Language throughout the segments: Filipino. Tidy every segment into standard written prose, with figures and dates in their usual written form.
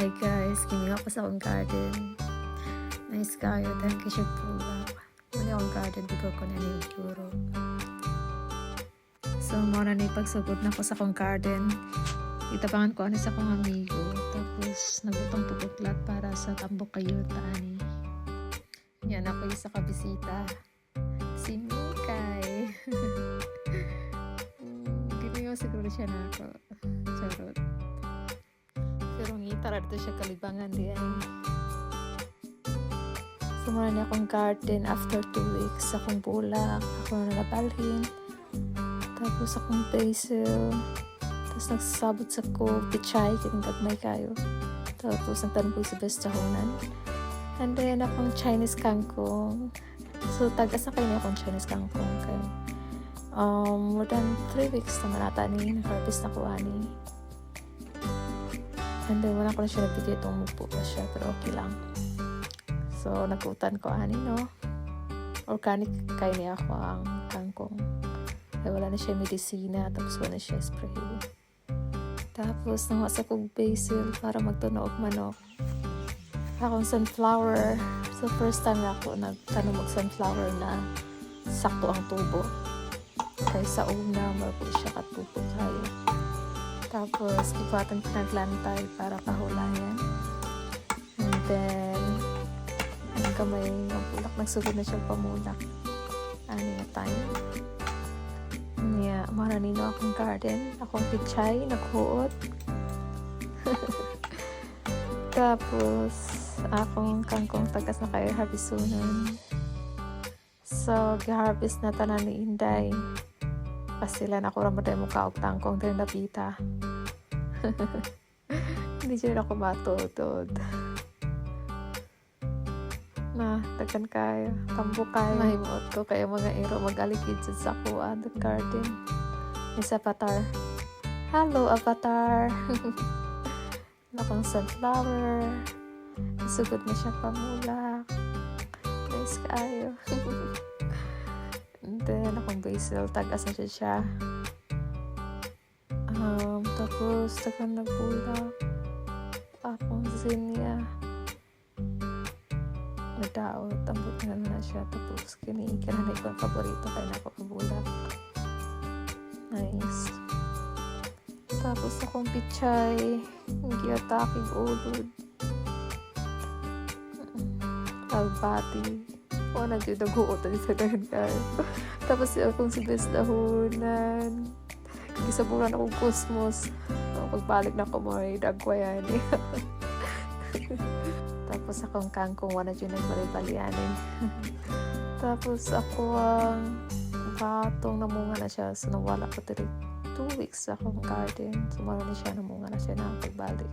Hi guys, kini ako sa akong garden. Nice kayo, dahil kasi pula. Muli akong garden, before ko na yung puro. So, muna na ipagsugod na ko sa akong garden. Itabangan ko ano sa akong amigo. Tapos, nagbutang pupuklat para sa tambok kayo taani. Yan ako yung sa kabisita. Si Mikay. Ginayo siguro siya na ako. Charot. Pero ngitara dito siya kalibangan di ay. Sumara na akong garden after 2 weeks. Akong bulak, ako na nabalhin. Tapos akong basil. Tapos nagsasabot sa ko, pichay, kinagagmay kayo. Tapos nagtanong sa bestahonan. And then akong Chinese kangkong. So tagas na kayo niya akong Chinese kangkong kayo. More than 3 weeks naman ata ni, nag-harvest na ko ani. And then, wala ko na siya nagbigay itong mupo na siya, pero okay lang. So, nagkutan ko ani, no? Organic kayo niya ako ang kangkong. Kaya wala na siya medisina, tapos wala na siya spray. Tapos, nangwasa kong basil para magtunog manok. Akong sunflower. So, first time na ako nagtanong mag-sunflower na sakto ang tubo. Kaya sa una, marapos siya katubo kayo. Tapos, ipatan ko naglantay para kahulayan. And then, ang kamay ng pulak, nagsugod na siya pamulak. Ano na time. Yeah, maranino akong garden. Akong pichay, naghuot. Tapos, akong kangkong tagas na kayo harbisunan. So, gi-harvest na tanan ni Inday. Pasilan ako ramatay mo kaog tangkong din napita. Hindi siya ako matutod. Na, tagan kayo. Tambo kayo. Mahimot ko kayo mga iro mag-alikid sa kuwa the garden. Miss Avatar. Hello, Avatar. Nakong sunflower. Sugod na siya pamulak. Nice kayo. And then, akong basil, tagas na siya. Tapos, tagang nagbulak. Akong zinnia. Nadaot, tambot nga na siya. Tapos, kananay ko ang paborito kaya napakabulak. Nice. Tapos, akong pichay. Hindi ataking ulod. Albati. O, nagdinaguot na sa dahan kayo. Tapos akong si best dahunan. Gisaburan akong kusmos. Pagbalik na ko mo ay dagwayan. Tapos akong kangkong wala dyan nagbalibalianin. Tapos ako ang batong namunga na siya. So nawala ko 2 weeks sa akong garden. Sumala na siya, namunga na siya na pagbalik.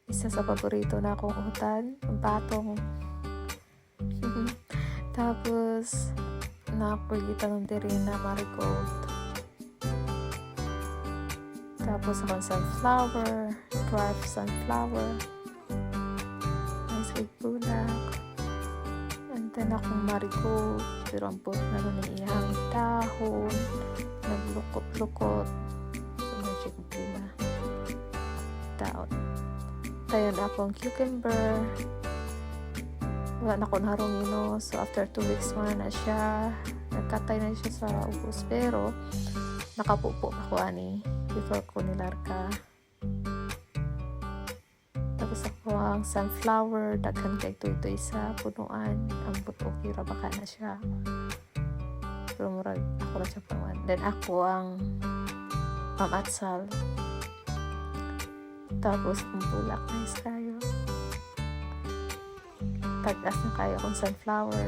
Isa sa paborito na akong utan, ang batong. Tapos, napagita ng diri na marigold. Tapos, akong sunflower, dwarf sunflower. Nice with bulak. And then, akong marigold. Pero ang buot na nun ng iyang dahon. Naglukot-lukot. So, magic bluma. Daon. Tayon akong cucumber. Wala na akong harungino. So, after 2 weeks na siya. Nagkatay na siya sa ubos. Pero, nakapupo ako ani. Before ko nilarka. Tapos ako ang sunflower. Daghan kay tuy-tuy sa punuan. Ang buto kira baka na siya. Pero murag ako na siya pangan. Then ako ang mamatsal. Tapos ang bulak. Nice kayo. Tagas na kayo akong sunflower.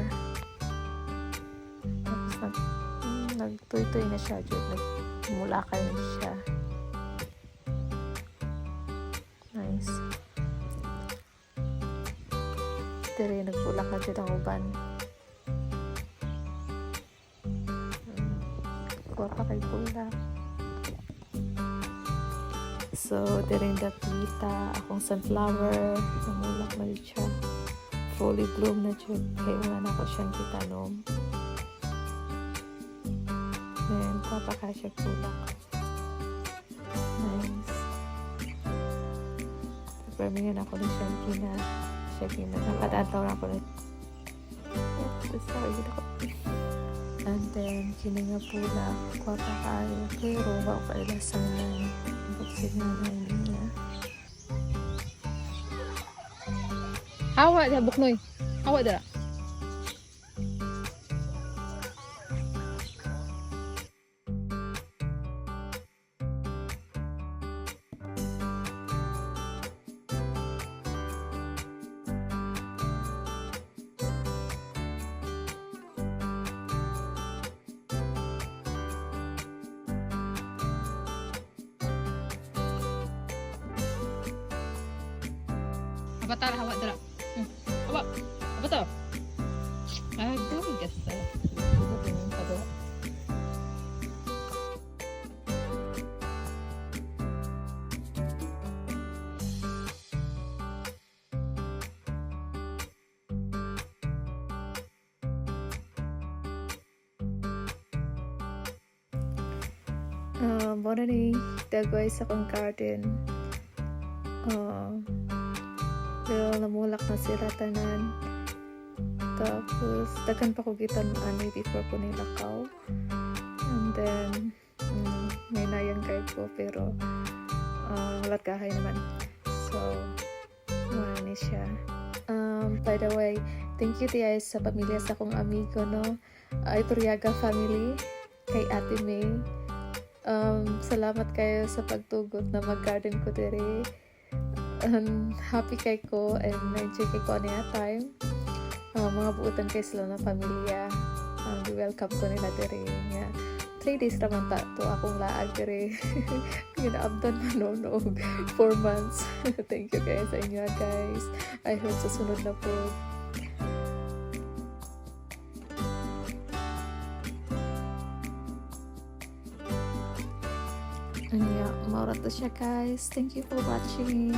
Tapos nagtuy-tuy na siya. Nagmula kayo na siya. Nice. Tiri, nagbulak na dyan ang uban. Kuha pa kay bulak. So, tiri dapita. Akong sunflower. Namulak na dyan siya. Fully bloom na dyan. Kaya wala na ako siyang kitanom. Then, papaka siya bulak. Nice. Birmingham ako ni siya gina nakadataw na ako ni sorry ako. And then kini nga pula kuha pa kayo pero wa pa ilasang na buksin na niya. Awa dia buknoy. Awa dira. Abatar hawa dira. Hawa. Apa to? Aduh, gasal. Pagawa. Muna ni dagway sa kong garden. Pero namulak na sila tanan. Tapos daghan pa ko gitan ani before ko nilakaw. And then may nayang guide ko pero walat kahay naman. So muna ni siya. By the way, thank you guys sa pamilya sa akong amigo no. Iturriaga family kay Ate May. Salamat kayo sa pagtugot na mag-garden ko diri. Happy kay ko and na-enjoy kay ko niya time. Mga buutan kay sila na pamilya. Welcome ko nila diri nga. 3 days naman ta to akong laag diri. Ginaabdan manonog 4 months. Thank you kayo sa inyo guys. I hope sa sunod na po. Maura to siya guys. Thank you for watching.